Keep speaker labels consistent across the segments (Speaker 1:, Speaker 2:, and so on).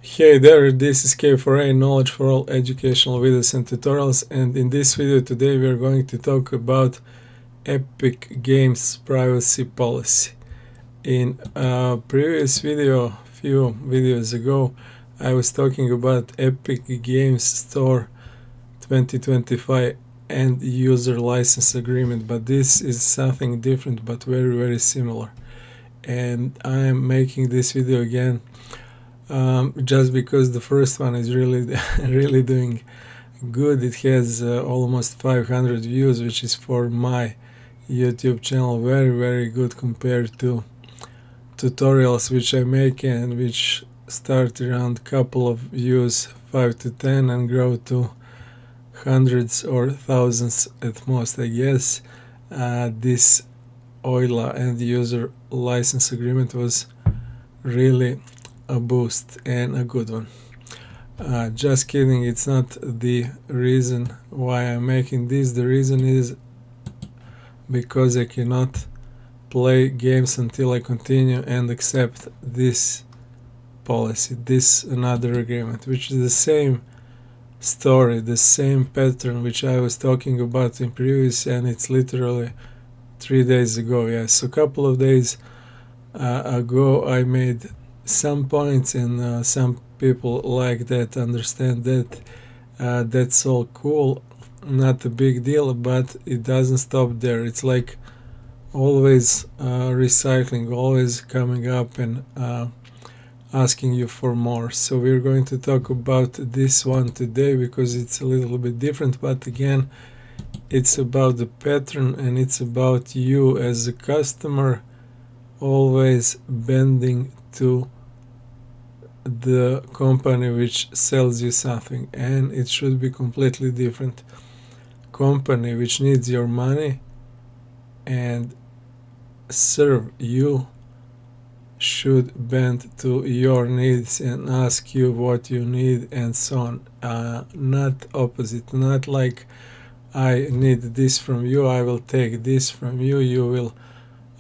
Speaker 1: Hey there, this is K4A, Knowledge for All educational videos and tutorials, and in this video today we are going to talk about Epic Games privacy policy. In a previous video, few videos ago, I was talking about Epic Games Store 2025 end user license agreement, but this is something different but very similar. And I am making this video again just because the first one is really really doing good. It has almost 500 views, which is for my YouTube channel very good compared to tutorials which I make and which start around couple of views, 5 to 10, and grow to hundreds or thousands at most, I guess. This OILA end user license agreement was really a boost and a good one. Just kidding, it's not the reason why I'm making this. The reason is because I cannot play games until I continue and accept this policy, this another agreement, which is the same story, the same pattern which I was talking about in previous, and it's literally 3 days ago. Yes, a couple of days ago I made some points, and some people like that, understand that. That's all cool, not a big deal, but it doesn't stop there. It's like always recycling, always coming up and asking you for more. So we're going to talk about this one today because it's a little bit different, but again, it's about the pattern and it's about you as a customer always bending to the company which sells you something, and it should be completely different. Company which needs your money and serve you should bend to your needs and ask you what you need and so on. Not opposite, not like I need this from you, I will take this from you, you will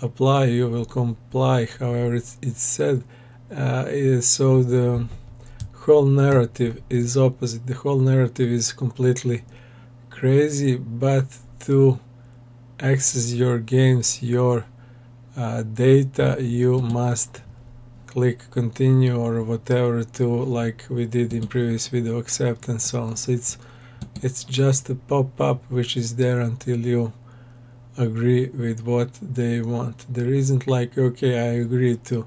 Speaker 1: apply, you will comply, however it's said. So the whole narrative is opposite. The whole narrative is completely crazy, but to access your games, your data, you must click continue or whatever to, like we did in previous video, accept and so on. So it's just a pop-up which is there until you agree with what they want. There isn't like, okay, I agree to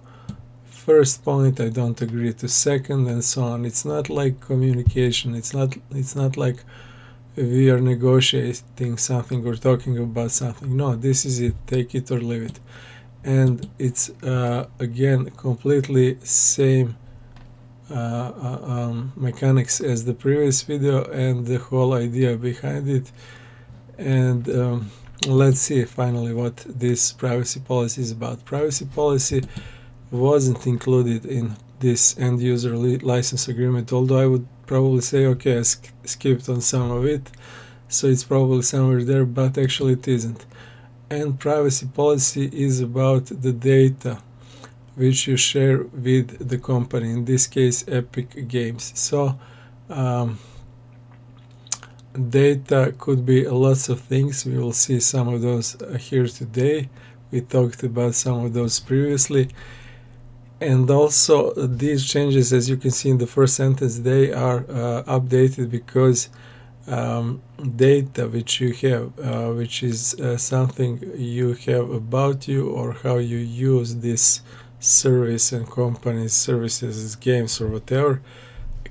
Speaker 1: first point, I don't agree to second, and so on. It's not like communication. It's not like we are negotiating something or talking about something. No, this is it, take it or leave it. And it's again completely same mechanics as the previous video and the whole idea behind it. And let's see finally what this privacy policy is about. Privacy policy wasn't included in this end user license agreement, although I would probably say, okay, I skipped on some of it, so it's probably somewhere there, but actually it isn't. And privacy policy is about the data which you share with the company, in this case Epic Games. So data could be lots of things. We will see some of those here today. We talked about some of those previously. And also these changes, as you can see in the first sentence, they are updated because data which you have, which is something you have about you or how you use this service and company's services, games or whatever,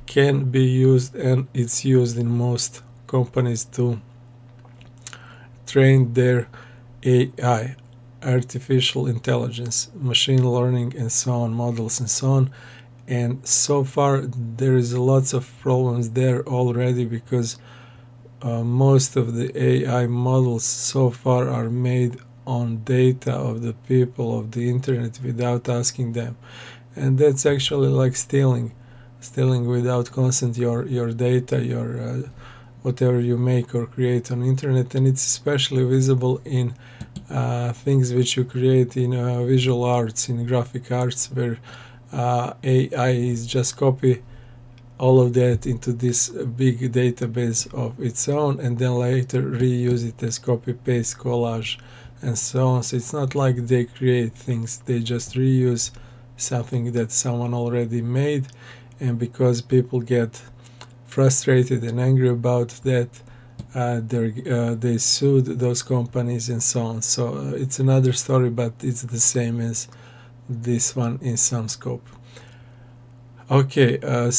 Speaker 1: can be used, and it's used in most companies to train their AI, artificial intelligence, machine learning and so on, models and so on. And so far there is lots of problems there already because most of the AI models so far are made on data of the people of the internet without asking them, and that's actually like stealing without consent your data, your whatever you make or create on internet. And it's especially visible in things which you create in visual arts, in graphic arts, where AI is just all of that into this big database of its own, and then later reuse it as copy paste, collage, and so on. So it's not like they create things, they just reuse something that someone already made. And because people get frustrated and angry about that, they sued those companies and so on. So it's another story, but it's the same as this one in some scope. Okay, and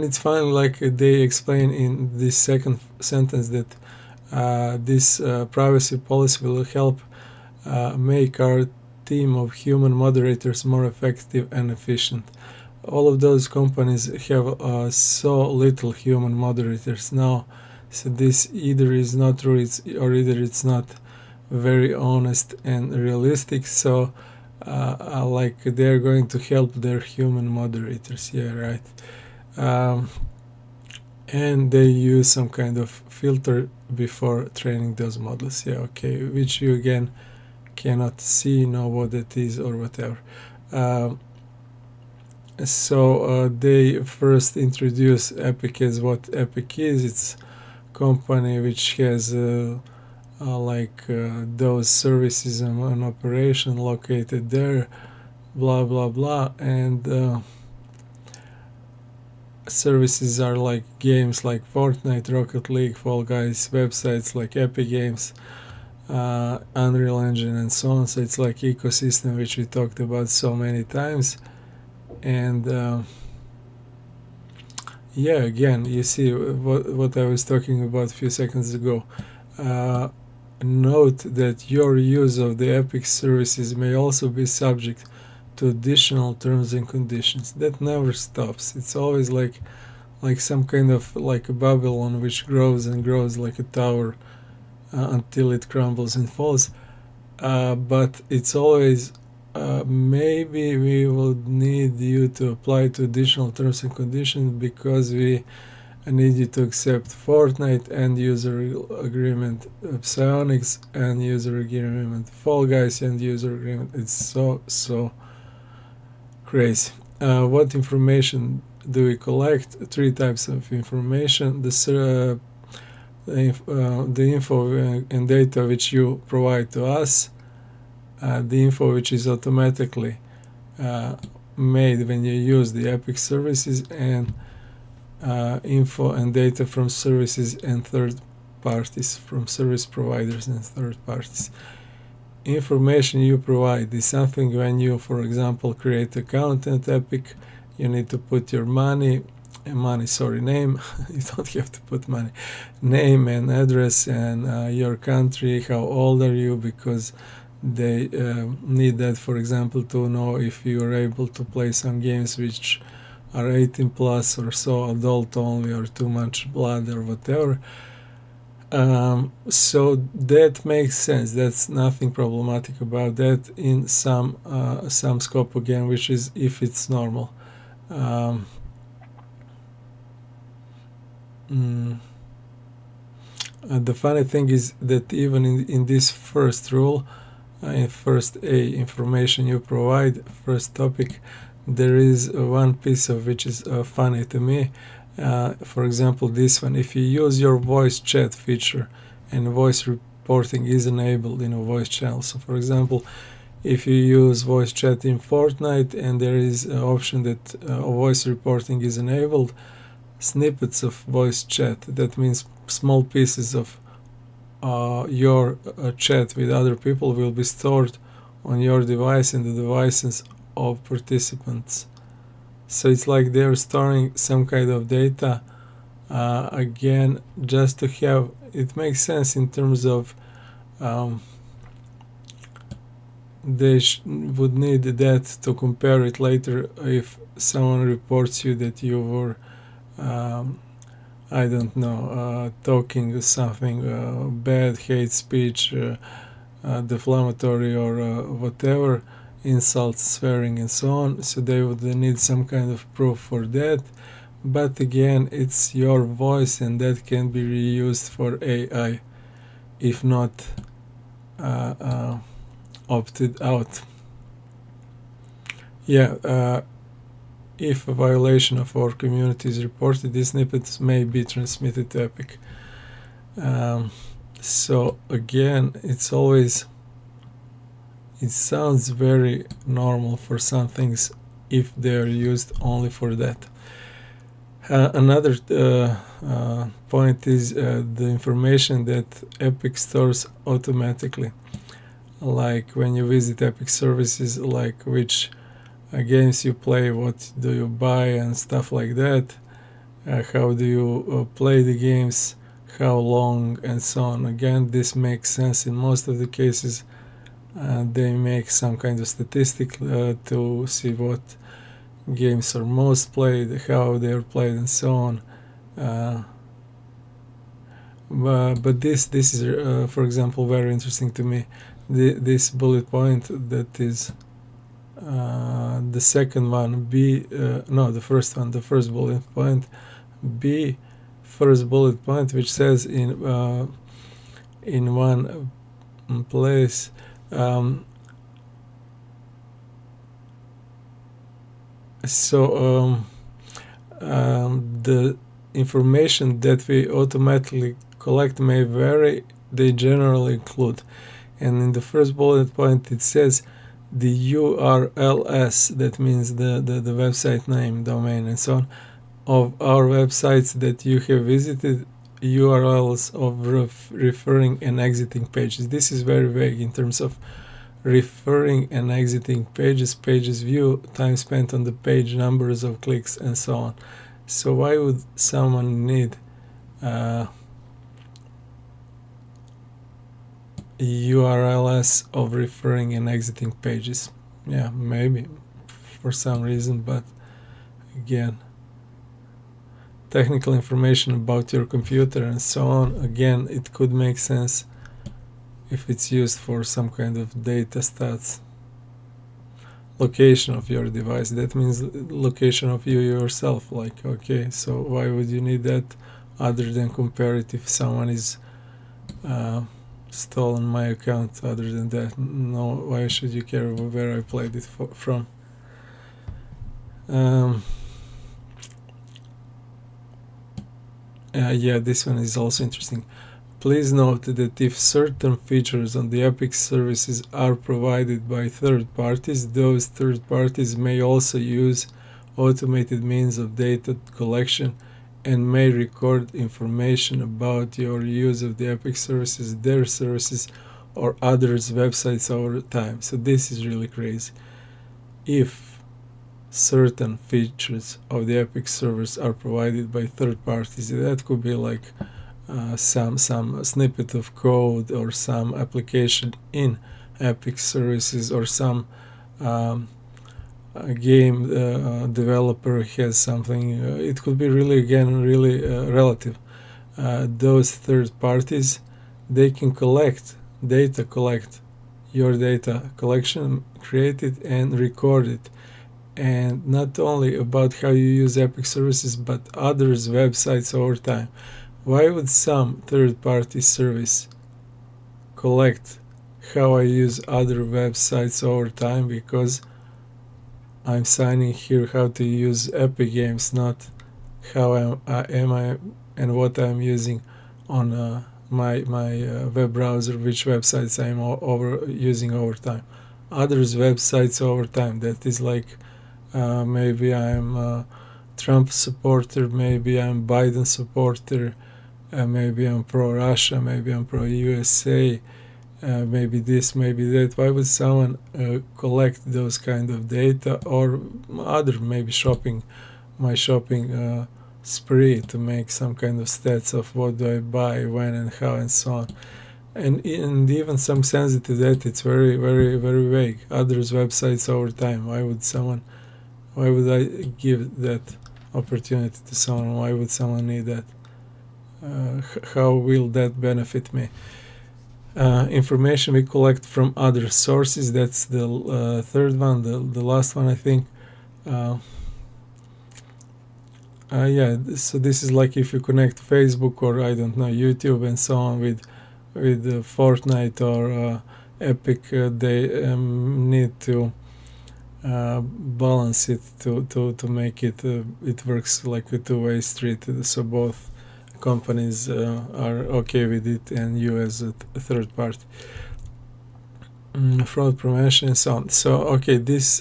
Speaker 1: it's fine, like they explain in this second sentence that this privacy policy will help make our team of human moderators more effective and efficient. All of those companies have so little human moderators now, so this either is not true, or either it's not very honest and realistic. So like they're going to help their human moderators, yeah, right. And they use some kind of filter before training those models, yeah, okay, which you again cannot see, know what it is or whatever. So they first introduce Epic as what Epic is. It's company which has those services on operation located there, blah blah blah, and services are like games like Fortnite, Rocket League, Fall Guys, websites like Epic Games, Unreal Engine, and so on. So it's like ecosystem which we talked about so many times. And yeah, again, you see what I was talking about a few seconds ago. Note that your use of the Epic services may also be subject to additional terms and conditions. That never stops. It's always like some kind of like a Babylon which grows and grows like a tower until it crumbles and falls. But it's always maybe we would need you to apply to additional terms and conditions because we need you to accept Fortnite end user agreement, Psyonix end user agreement, Fall Guys end user agreement. It's so crazy. What information do we collect? 3 types of information. The info and data which you provide to us, the info which is automatically made when you use the Epic services, and info and data from services and third parties, from service providers and third parties. Information you provide is something when you, for example, create account at Epic, you need to put your name, you don't have to put money, name and address and your country, how old are you, because they need that, for example, to know if you are able to play some games which are 18 plus or so, adult only, or too much blood or whatever. So that makes sense. That's nothing problematic about that in some scope again, which is if it's normal. The funny thing is that even in this first rule, in first information you provide, first topic, there is one piece of which is funny to me. For example, this one, if you use your voice chat feature and voice reporting is enabled in a voice channel. So for example, if you use voice chat in Fortnite and there is an option that voice reporting is enabled, snippets of voice chat, that means small pieces of your chat with other people, will be stored on your device and the devices of participants. So it's like they're storing some kind of data, again, just to have it makes sense in terms of they would need that to compare it later if someone reports you that you were I don't know, talking something bad, hate speech, defamatory, or whatever, insults, swearing, and so on. So they would need some kind of proof for that. But again, it's your voice, and that can be reused for AI if not opted out. Yeah, if a violation of our community is reported, these snippets may be transmitted to Epic. So again, it sounds very normal for some things if they are used only for that. Another point is the information that Epic stores automatically, like when you visit Epic services, like which games you play, what do you buy and stuff like that, how do you play the games, how long, and so on. Again, this makes sense in most of the cases. They make some kind of statistic to see what games are most played, how they are played, and so on. But this is, for example, very interesting to me. This bullet point that is the second one, the first one, the first bullet point, first bullet point, which says in one place. The information that we automatically collect may vary, they generally include. And in the first bullet point it says the URLs, that means the website name, domain, and so on, of our websites that you have visited, URLs of referring and exiting pages. This is very vague in terms of referring and exiting pages, pages view, time spent on the page, numbers of clicks, and so on. So why would someone need URLs of referring and exiting pages? Yeah, maybe for some reason, but again, technical information about your computer and so on, again, it could make sense if it's used for some kind of data stats. Location of your device, that means location of you yourself. Like, okay, so why would you need that other than compare it if someone is stolen my account? Other than that, no, why should you care where I played it from? Yeah, this one is also interesting. Please note that if certain features on the Epic services are provided by third parties, those third parties may also use automated means of data collection and may record information about your use of the Epic services, their services, or others' websites over time. So this is really crazy. If certain features of the Epic servers are provided by third parties, that could be like some snippet of code or some application in Epic services, or some game developer has something. It could be really relative. Those third parties, they can collect your data collection, create it and record it, and not only about how you use Epic services but others' websites over time. Why would some third-party service collect how I use other websites over time? Because I'm signing here how to use Epic Games, not how am I and what I'm using on my web browser, which websites I'm using over time. Others' websites over time. That is like maybe I'm a Trump supporter, maybe I'm Biden supporter. Maybe I'm pro-Russia, maybe I'm pro-USA, maybe this, maybe that. Why would someone collect those kind of data, or other, maybe my shopping spree, to make some kind of stats of what do I buy, when and how, and so on. And even some sensitive data, it's very vague. Others' websites over time. Why would I give that opportunity to someone? Why would someone need that? How will that benefit me? Information we collect from other sources, that's the third one, the last one, I think. Yeah, so this is like if you connect Facebook or I don't know, YouTube and so on with Fortnite or Epic, they need to balance it to make it it works like a two-way street, so both companies are okay with it and you as a third party. Fraud prevention and so on. So okay, this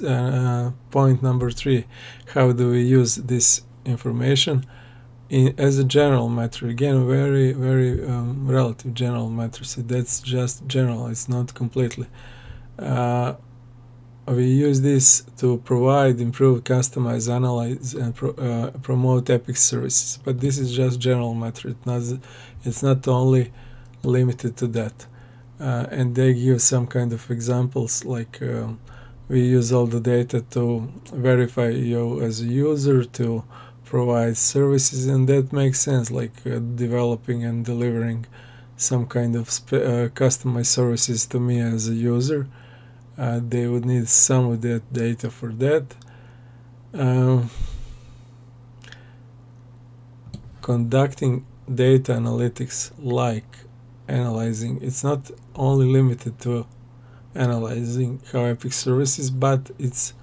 Speaker 1: point number 3, how do we use this information as a general matter? Again, very relative general matter, so that's just general, it's not completely. We use this to provide, improve, customize, analyze, and promote Epic services, but this is just general matter. It's not only limited to that. And they give some kind of examples, like we use all the data to verify you as a user, to provide services, and that makes sense, like developing and delivering some kind of customized services to me as a user. They would need some of that data for that. Conducting data analytics, like analyzing, it's not only limited to analyzing how Epic services, but it's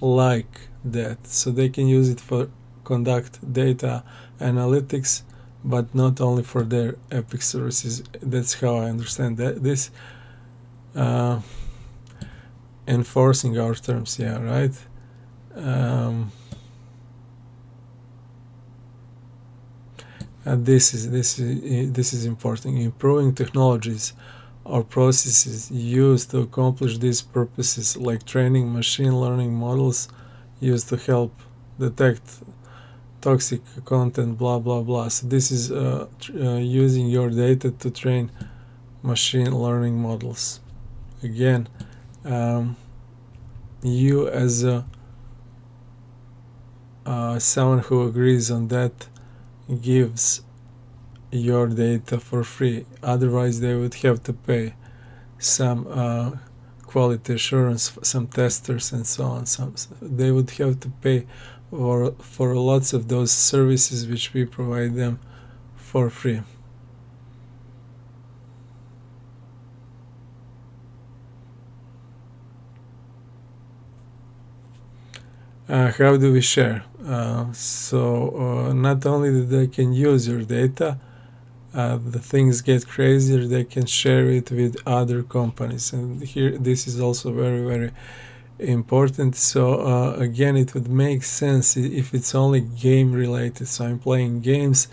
Speaker 1: like that, so they can use it for conduct data analytics, but not only for their Epic services. That's how I understand that this. Enforcing our terms, yeah, right. And this is important. Improving technologies or processes used to accomplish these purposes, like training machine learning models used to help detect toxic content, blah blah blah. So this is using your data to train machine learning models. Again, you as someone who agrees on that gives your data for free. Otherwise, they would have to pay some quality assurance, some testers, and so on. They would have to pay for lots of those services which we provide them for free. How do we share? So not only that they can use your data, the things get crazier, they can share it with other companies, and here this is also very important. So again, it would make sense if it's only game related. So I'm playing games,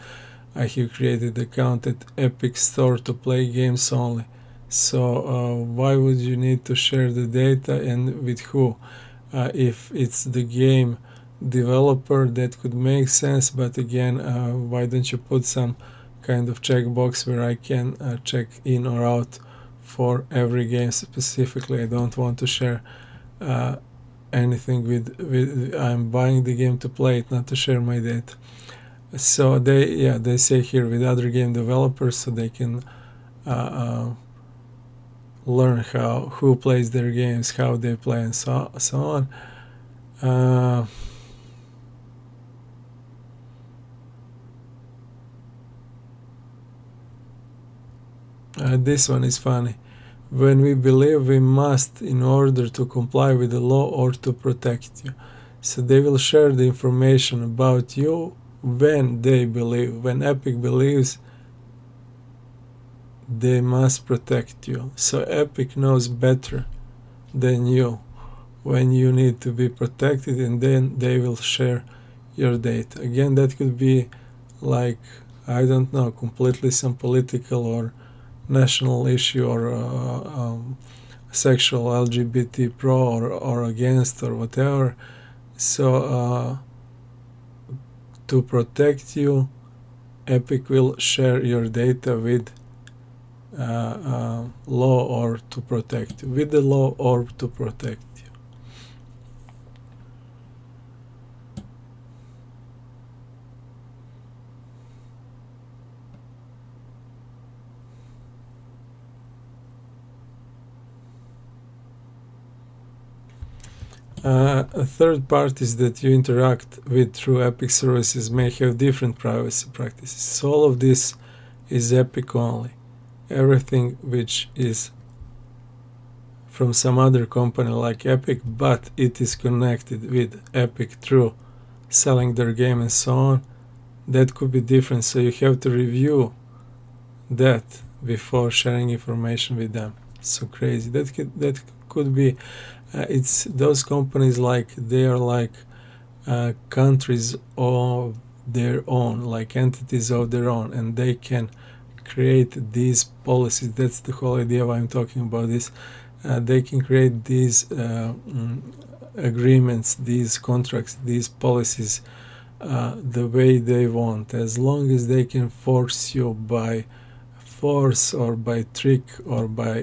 Speaker 1: I have created an account at Epic Store to play games only. So why would you need to share the data, and with who? If it's the game developer, that could make sense, but again, why don't you put some kind of checkbox where I can check in or out for every game specifically? I don't want to share anything with I'm buying the game to play it, not to share my data. So they say here with other game developers, so they can learn who plays their games, how they play, and so on. This one is funny. When we believe we must in order to comply with the law or to protect you. So they will share the information about you when they believe. When Epic believes they must protect you. So Epic knows better than you when you need to be protected, and then they will share your data. Again, that could be like, I don't know, completely some political or national issue, or sexual LGBT pro or against or whatever. So to protect you, Epic will share your data with law or to protect you, with the law or to protect you. Third parties that you interact with through Epic services may have different privacy practices. So all of this is Epic only. Everything which is from some other company like Epic, but it is connected with Epic through selling their game and so on, that could be different. So you have to review that before sharing information with them. So crazy. That could be it's those companies, like they are like countries of their own, like entities of their own, and they can create these policies. That's the whole idea why I'm talking about this. They can create these agreements, these contracts, these policies the way they want, as long as they can force you by force or by trick or by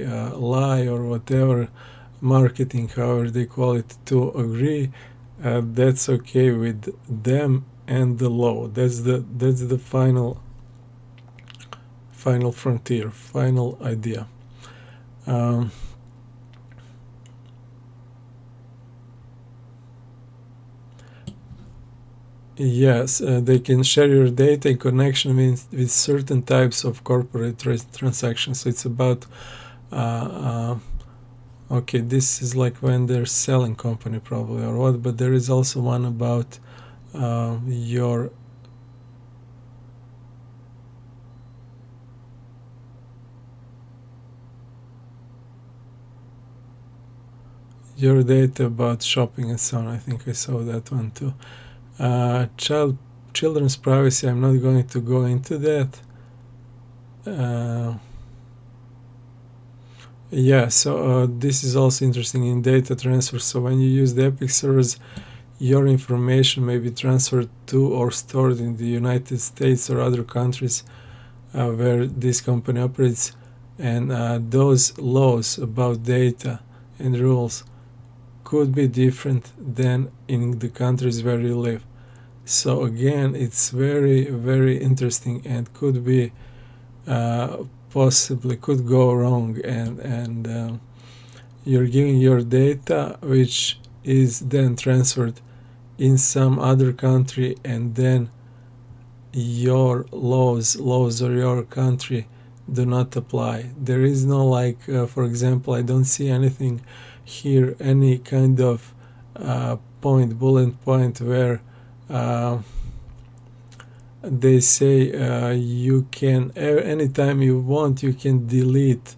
Speaker 1: lie or whatever, marketing, however they call it, to agree. That's okay with them and the law. That's the final frontier, final idea. Yes, they can share your data in connection with certain types of corporate transactions. So it's about okay, this is like when they're selling company probably or what, but there is also one about your data about shopping and so on. I think I saw that one too. Children's privacy, I'm not going to go into that. Yeah, so this is also interesting in data transfer. So when you use the Epic servers, your information may be transferred to or stored in the United States or other countries where this company operates, and those laws about data and rules could be different than in the countries where you live. So again, it's very, very interesting and could be possibly could go wrong, and you're giving your data which is then transferred in some other country, and then your laws of your country do not apply. There is no, like for example, I don't see anything here, any kind of bullet point where they say you can anytime you want, you can delete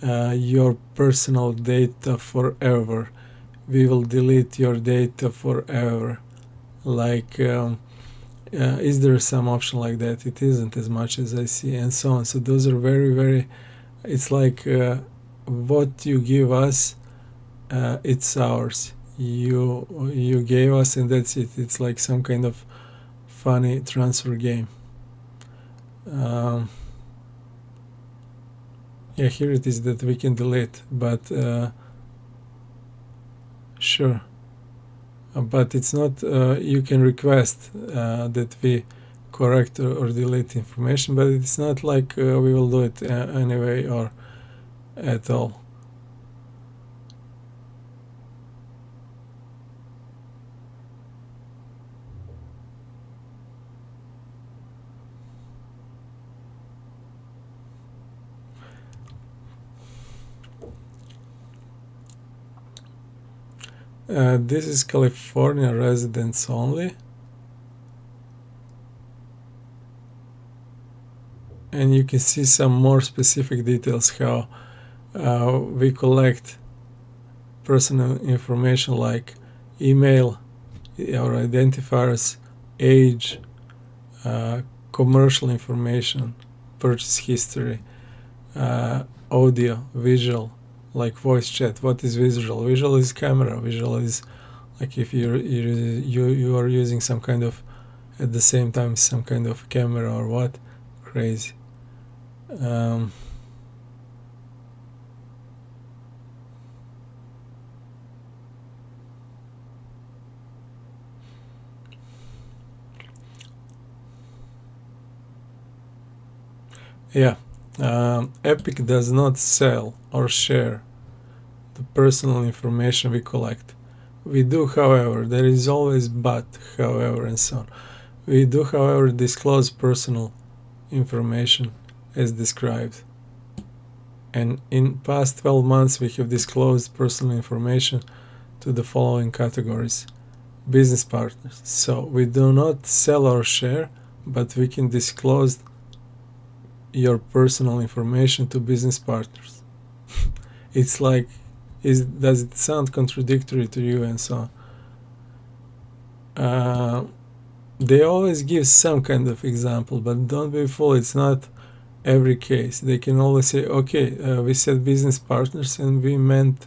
Speaker 1: your personal data forever. We will delete your data forever. Like is there some option like that? It isn't, as much as I see, and so on. So those are very, very, it's like what you give us, it's ours. You gave us, and that's it. It's like some kind of funny transfer game. Yeah, here it is that we can delete, but sure, but it's not, you can request that we correct or delete information, but it's not like we will do it anyway or at all. This is California residents only, and you can see some more specific details how we collect personal information like email, our identifiers, age, commercial information, purchase history, audio, visual, like voice chat. What is visual? Visual is camera. Visual is like if you are using some kind of, at the same time, some kind of camera or what. Crazy. Yeah, Epic does not sell or share the personal information we collect. We do, however, there is always but, however, and so on. We do, however, disclose personal information as described. And in past 12 months we have disclosed personal information to the following categories. Business partners. So we do not sell our share, but we can disclose your personal information to business partners. It's like, does it sound contradictory to you and so on? They always give some kind of example, but don't be fooled, it's not every case. They can always say, okay, we said business partners and we meant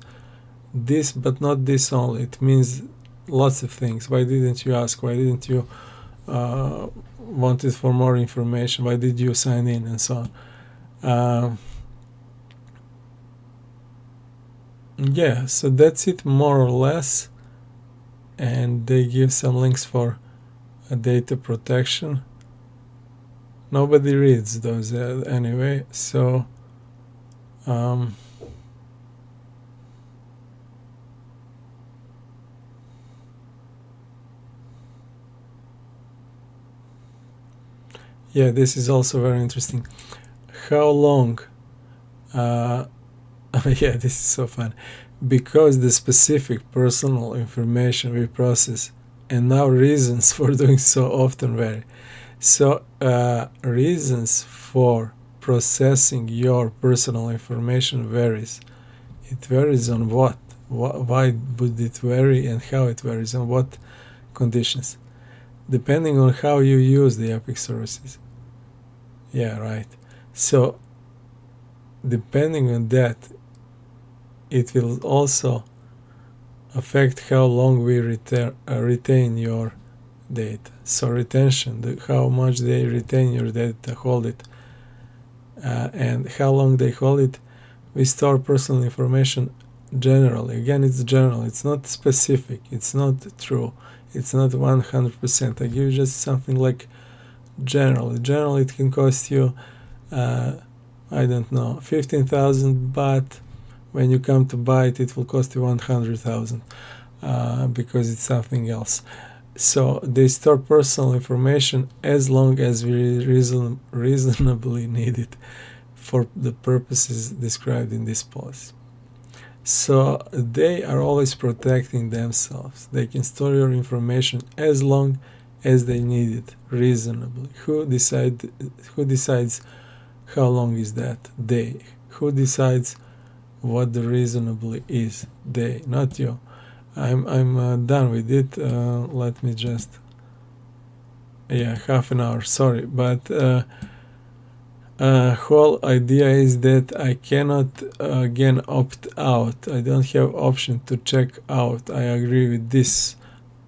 Speaker 1: this, but not this only. It means lots of things. Why didn't you ask? Why didn't you wanted for more information? Why did you sign in and so on? Yeah, so that's it more or less. And they give some links for data protection. Nobody reads those anyway, so yeah, this is also very interesting. How long? Yeah, this is so fun. Because the specific personal information we process and our reasons for doing so often vary. So, reasons for processing your personal information varies. It varies on what? Why would it vary and how it varies, on what conditions? Depending on how you use the Epic services. Yeah, right. So, depending on that, it will also affect how long we retain your data. So retention, how much they retain your data, hold it, and how long they hold it. We store personal information generally. Again, it's general. It's not specific. It's not true. It's not 100%. I give you just something like general. General, it can cost you, I don't know, 15,000 baht. When you come to buy it, it will cost you 100,000 because it's something else. So they store personal information as long as we reasonably need it for the purposes described in this policy. So they are always protecting themselves. They can store your information as long as they need it reasonably. Who decides how long is that? They. Who decides what the reasonably is? They, not you. I'm done with it. Let me just, half an hour. Sorry, but whole idea is that I cannot again opt out. I don't have option to check out. I agree with this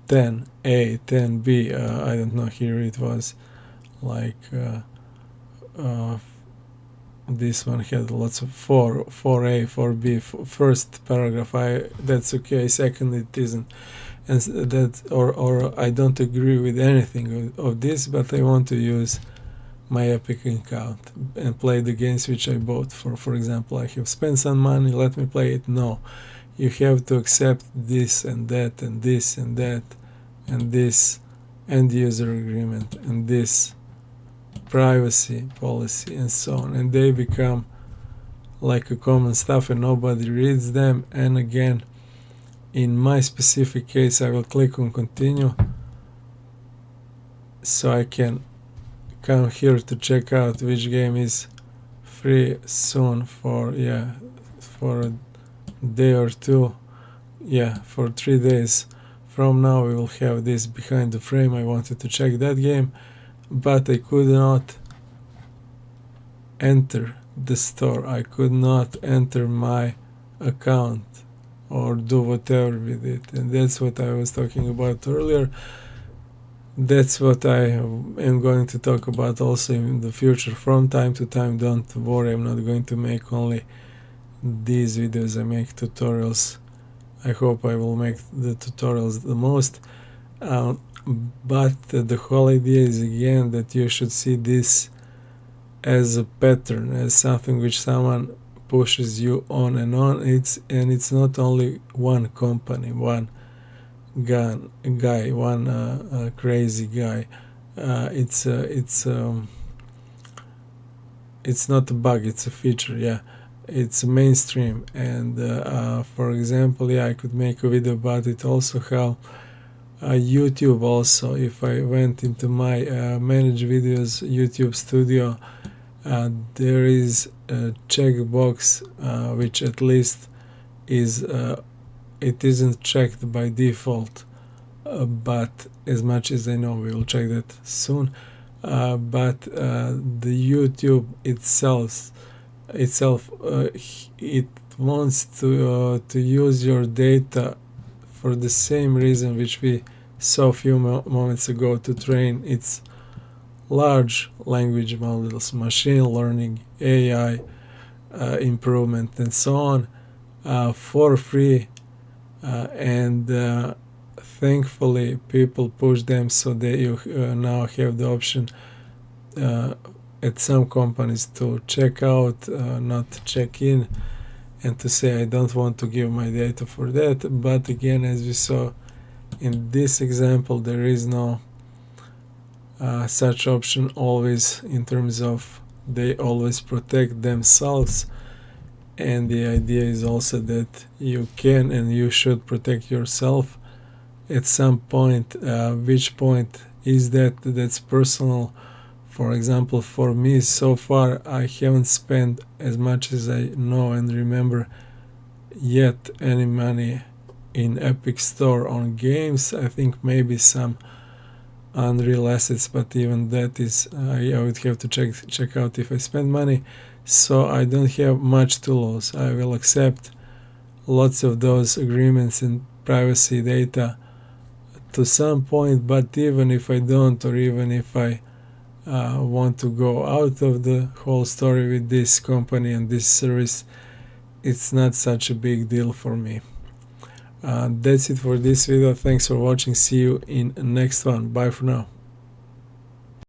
Speaker 1: 10A, 10B. I don't know. Here it was like this one had lots of 4A, 4B, first paragraph. That's okay. Second, it isn't, and that or I don't agree with anything of this, but I want to use my Epic account and play the games which I bought. For example, I have spent some money. Let me play it. No, you have to accept this and that and this and that and this end user agreement and this privacy policy and so on, and they become like a common stuff and nobody reads them. And again, in my specific case, I will click on continue so I can come here to check out which game is free soon for a day or two. For 3 days from now we will have this behind the frame. I wanted to check that game, but I could not enter the store. I could not enter my account or do whatever with it, and that's what I was talking about earlier. That's what I am going to talk about also in the future from time to time. Don't worry, I'm not going to make only these videos. I make tutorials. I hope I will make the tutorials the most, but the whole idea is again that you should see this as a pattern, as something which someone pushes you on and on. It's not only one company, one guy, one crazy guy. It's not a bug, it's a feature. it's mainstream. And for example, yeah, I could make a video about it also, how YouTube also, if I went into my manage videos YouTube studio, there is a checkbox which at least is it isn't checked by default, but as much as I know, we will check that soon. But the YouTube itself it wants to use your data for the same reason which we saw a few moments ago, to train its large language models, machine learning, AI improvement, and so on, for free. And thankfully people push them so that you now have the option at some companies to check out, not check in, and to say I don't want to give my data for that. But again, as we saw in this example, there is no such option always, in terms of they always protect themselves. And the idea is also that you can and you should protect yourself at some point. Which point is that? That's personal. For example, for me, so far I haven't spent, as much as I know and remember, yet any money in Epic Store on games. I think maybe some Unreal assets, but even that is I would have to check out if I spend money. So I don't have much to lose. I will accept lots of those agreements and privacy data to some point, but even if I don't, or even if I want to go out of the whole story with this company and this service, it's not such a big deal for me. That's it for this video. Thanks for watching. See you in the next one. Bye for now.